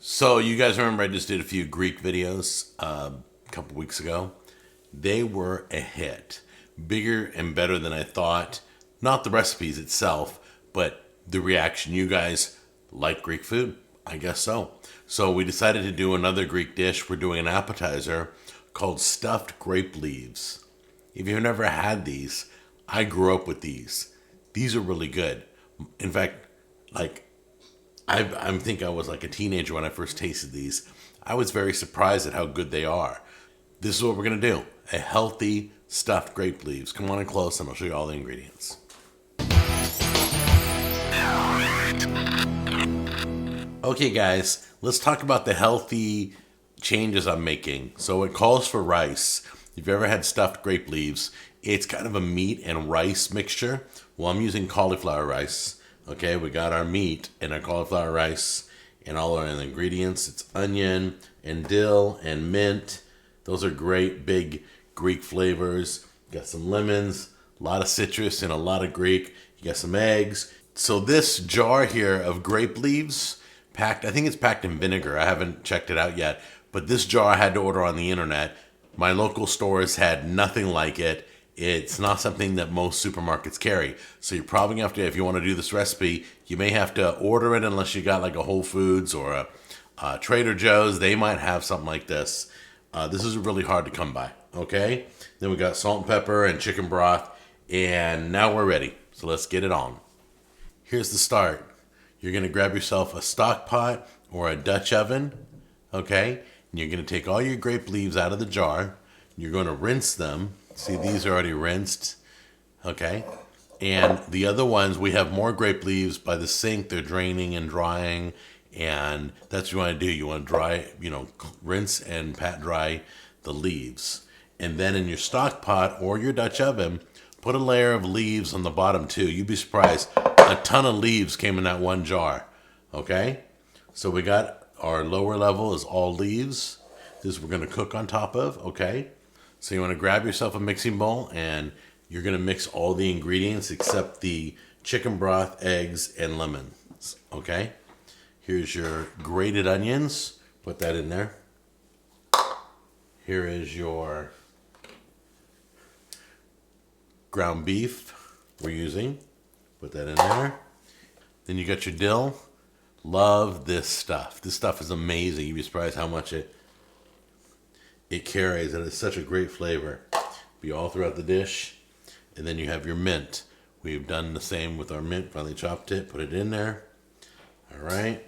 So you guys remember I just did a few Greek videos a couple weeks ago. They were a hit. Bigger and better than I thought. Not the recipes itself, but the reaction. You guys like Greek food? I guess so. So we decided to do another Greek dish. We're doing an appetizer called stuffed grape leaves. If you've never had these, I grew up with these. These are really good. In fact, like I think I was like a teenager when I first tasted these. I was very surprised at how good they are. This is what we're gonna do: a healthy stuffed grape leaves. Come on in close, and I'll show you all the ingredients. Okay, guys, let's talk about the healthy changes I'm making. So it calls for rice. If you've ever had stuffed grape leaves, it's kind of a meat and rice mixture. Well, I'm using cauliflower rice. Okay, we got our meat and our cauliflower rice and all our ingredients. It's onion and dill and mint. Those are great big Greek flavors. You got some lemons, a lot of citrus and a lot of Greek. You got some eggs. So this jar here of grape leaves, packed, I think it's packed in vinegar. I haven't checked it out yet, but this jar I had to order on the internet. My local stores had nothing like it. It's not something that most supermarkets carry. So you're probably going to have to, if you want to do this recipe, you may have to order it unless you got like a Whole Foods or a Trader Joe's. They might have something like this. This is really hard to come by, okay? Then we got salt and pepper and chicken broth, and now we're ready. So let's get it on. Here's the start. You're going to grab yourself a stock pot or a Dutch oven, okay? And you're going to take all your grape leaves out of the jar. You're going to rinse them. See, these are already rinsed, okay? And the other ones, we have more grape leaves by the sink. They're draining and drying, and that's what you want to do. You want to dry, rinse and pat dry the leaves. And then in your stock pot or your Dutch oven, put a layer of leaves on the bottom too. You'd be surprised. A ton of leaves came in that one jar, okay? So we got our lower level is all leaves. This we're going to cook on top of, okay? So you want to grab yourself a mixing bowl, and you're going to mix all the ingredients except the chicken broth, eggs, and lemons, okay? Here's your grated onions. Put that in there. Here is your ground beef we're using. Put that in there. Then you got your dill. Love this stuff. This stuff is amazing. You'd be surprised how much it carries, and it's such a great flavor. Be all throughout the dish. And then you have your mint. We've done the same with our mint. Finally chopped it, put it in there. All right.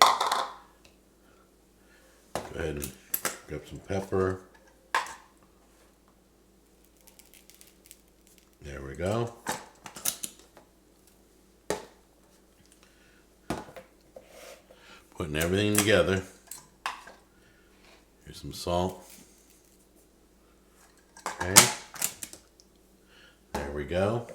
Go ahead and grab some pepper. There we go. Putting everything together. Here's some salt. Okay. There we go.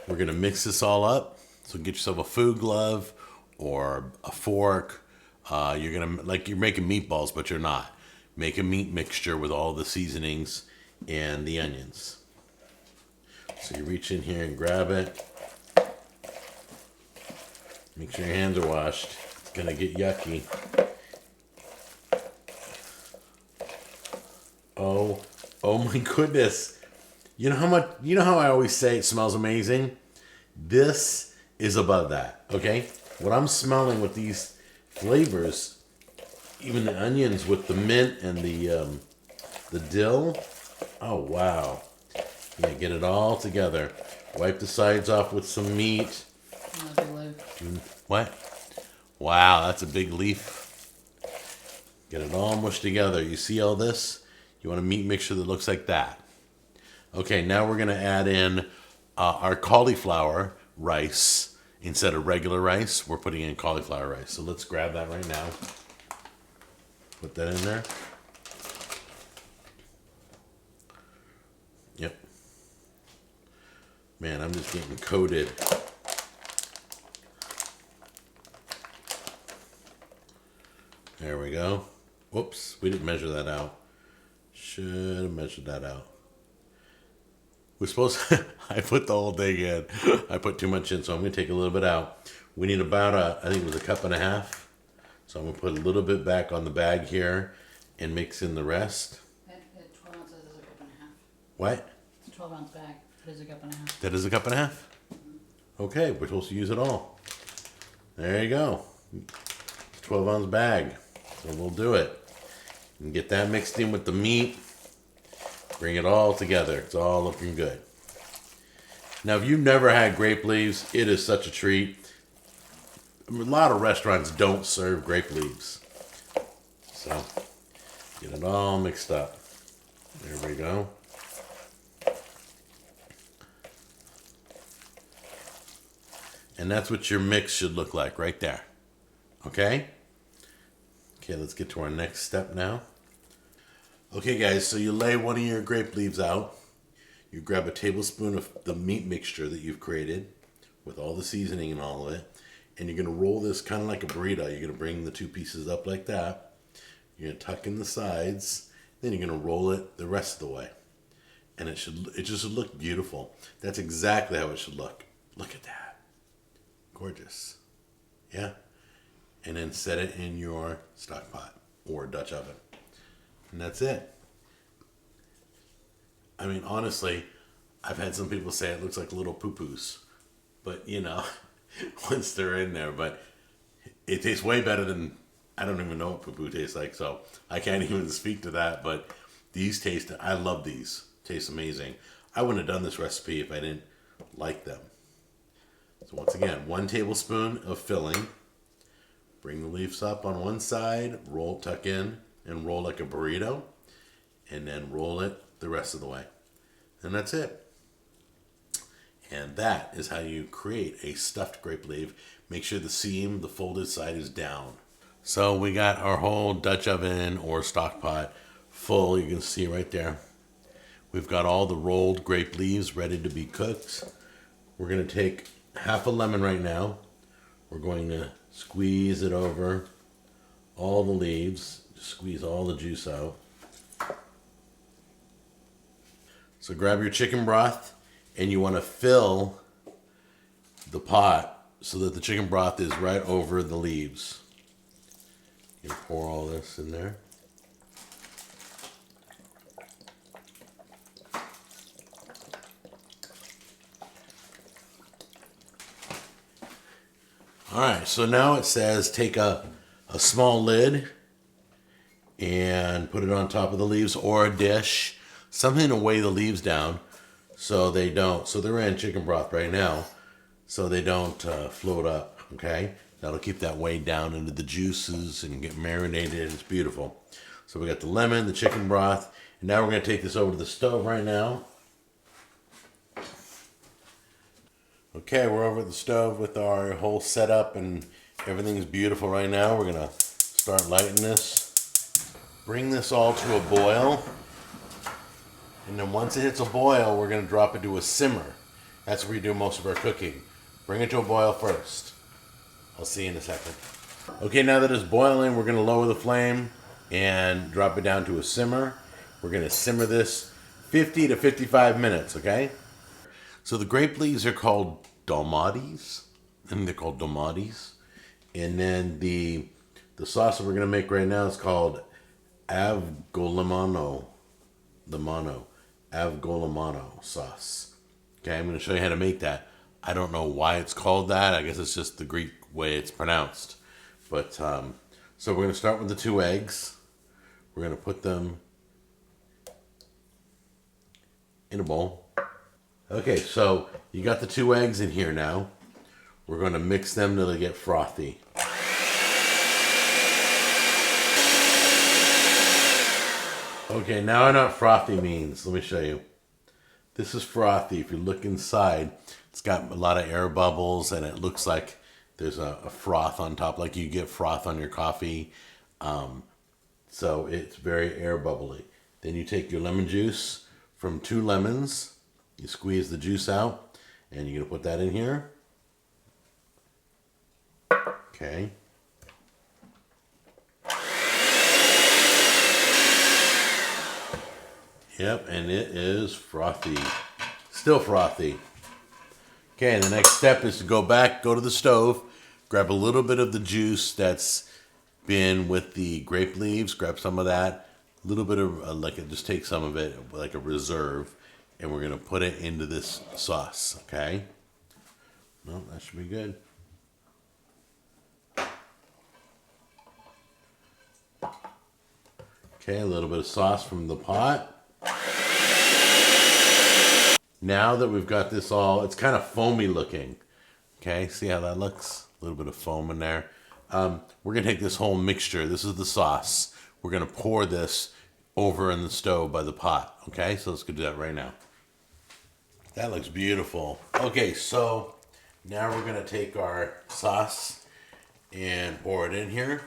We're going to mix this all up. So get yourself a food glove or a fork. You're going to, like you're making meatballs, but you're not. Make a meat mixture with all the seasonings and the onions. So you reach in here and grab it. Make sure your hands are washed. It's going to get yucky. Oh my goodness. You know how I always say it smells amazing? This is above that, okay? What I'm smelling with these flavors, even the onions with the mint and the dill. Oh, wow. Yeah, get it all together. Wipe the sides off with some meat. What? Wow, that's a big leaf. Get it all mushed together. You see all this? You want a meat mixture that looks like that. Okay, now we're going to add in our cauliflower rice. Instead of regular rice, we're putting in cauliflower rice. So let's grab that right now. Put that in there. Yep. Man, I'm just getting coated. There we go. Whoops, we didn't measure that out. Should have measured that out. We're supposed to, I put the whole thing in. I put too much in, so I'm going to take a little bit out. We need about I think it was a cup and a half. So I'm going to put a little bit back on the bag here and mix in the rest. At 12 ounces is a cup and a half. What? It's a 12-ounce bag. It is a cup and a half. That is a cup and a half? Okay, we're supposed to use it all. There you go. 12-ounce bag. So we'll do it. And get that mixed in with the meat. Bring it all together. It's all looking good. Now, if you've never had grape leaves, it is such a treat. A lot of restaurants don't serve grape leaves. So, get it all mixed up. There we go. And that's what your mix should look like right there. Okay? Okay, let's get to our next step now. Okay, guys, so you lay one of your grape leaves out. You grab a tablespoon of the meat mixture that you've created with all the seasoning and all of it. And you're going to roll this kind of like a burrito. You're going to bring the two pieces up like that. You're going to tuck in the sides. Then you're going to roll it the rest of the way. And it just should look beautiful. That's exactly how it should look. Look at that. Gorgeous. Yeah? And then set it in your stock pot or Dutch oven. And that's it. I mean, honestly, I've had some people say it looks like little poo-poos. But, you know, once they're in there. But it tastes way better than, I don't even know what poo-poo tastes like. So I can't even speak to that. But these taste, I love these. Taste amazing. I wouldn't have done this recipe if I didn't like them. So once again, 1 tablespoon of filling. Bring the leaves up on one side, roll, tuck in, and roll like a burrito. And then roll it the rest of the way. And that's it. And that is how you create a stuffed grape leaf. Make sure the seam, the folded side is down. So we got our whole Dutch oven or stock pot full. You can see right there. We've got all the rolled grape leaves ready to be cooked. We're going to take half a lemon right now. We're going to squeeze it over all the leaves. Just squeeze all the juice out. So grab your chicken broth and you want to fill the pot so that the chicken broth is right over the leaves. You pour all this in there. All right, so now it says take a small lid and put it on top of the leaves or a dish, something to weigh the leaves down so they don't, so they're in chicken broth right now, so they don't float up, okay? That'll keep that weight down into the juices and get marinated. It's beautiful. So we got the lemon, the chicken broth, and now we're gonna take this over to the stove right now. Okay, we're over at the stove with our whole setup and everything's beautiful right now. We're gonna start lighting this. Bring this all to a boil. And then once it hits a boil, we're gonna drop it to a simmer. That's where we do most of our cooking. Bring it to a boil first. I'll see you in a second. Okay, now that it's boiling, we're gonna lower the flame and drop it down to a simmer. We're gonna simmer this 50 to 55 minutes, okay? So the grape leaves are called dolmas. And they're called dolmas. And then the sauce that we're going to make right now is called avgolemano. Avgolemano sauce. Okay, I'm going to show you how to make that. I don't know why it's called that. I guess it's just the Greek way it's pronounced. But, so we're going to start with the 2 eggs. We're going to put them in a bowl. Okay, so you got the 2 eggs in here now. We're going to mix them till they get frothy. Okay, now I know what frothy means. Let me show you. This is frothy. If you look inside, it's got a lot of air bubbles and it looks like there's a froth on top, like you get froth on your coffee. So it's very air bubbly. Then you take your lemon juice from 2 lemons. You squeeze the juice out, and you're going to put that in here. Okay. Yep, and it is frothy. Still frothy. Okay, and the next step is to go back, go to the stove, grab a little bit of the juice that's bin with the grape leaves. Grab some of that. A little bit of, just take some of it, like a reserve. And we're going to put it into this sauce, okay? Well, that should be good. Okay, a little bit of sauce from the pot. Now that we've got this all, it's kind of foamy looking. Okay, see how that looks? A little bit of foam in there. We're going to take this whole mixture. This is the sauce. We're going to pour this over in the stove by the pot. Okay, so let's go do that right now. That looks beautiful. Okay, so now we're going to take our sauce and pour it in here.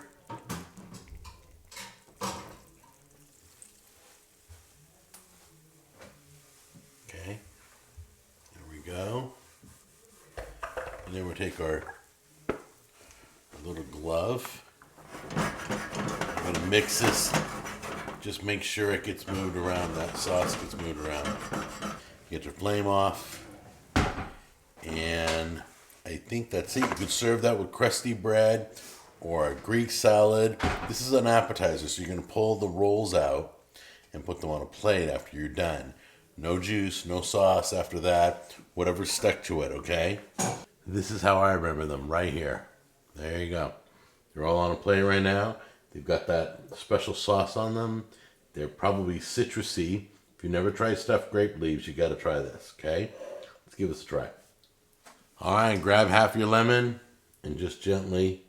Okay, there we go. And then we'll take our little glove. I'm going to mix this. Just make sure it gets moved around. That sauce gets moved around. Get your flame off. And I think that's it. You could serve that with crusty bread or a Greek salad. This is an appetizer, so you're going to pull the rolls out and put them on a plate after you're done. No juice, no sauce after that. Whatever's stuck to it, okay? This is how I remember them, right here. There you go. They're all on a plate right now. They've got that special sauce on them. They're probably citrusy. If you never tried stuffed grape leaves, you got to try this, okay? Let's give this a try. All right, grab half your lemon and just gently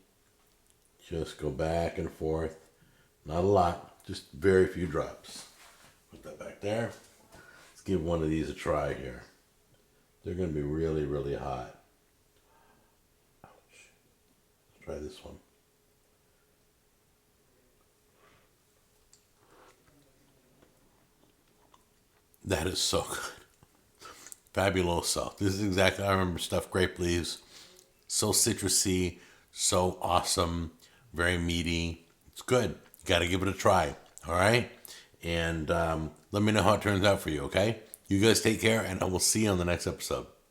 just go back and forth. Not a lot, just very few drops. Put that back there. Let's give one of these a try here. They're going to be really, really hot. Ouch. Let's try this one. That is so good. Fabuloso. This is exactly, I remember stuffed grape leaves. So citrusy, so awesome, very meaty. It's good. You got to give it a try. All right? And let me know how it turns out for you, okay? You guys take care, and I will see you on the next episode.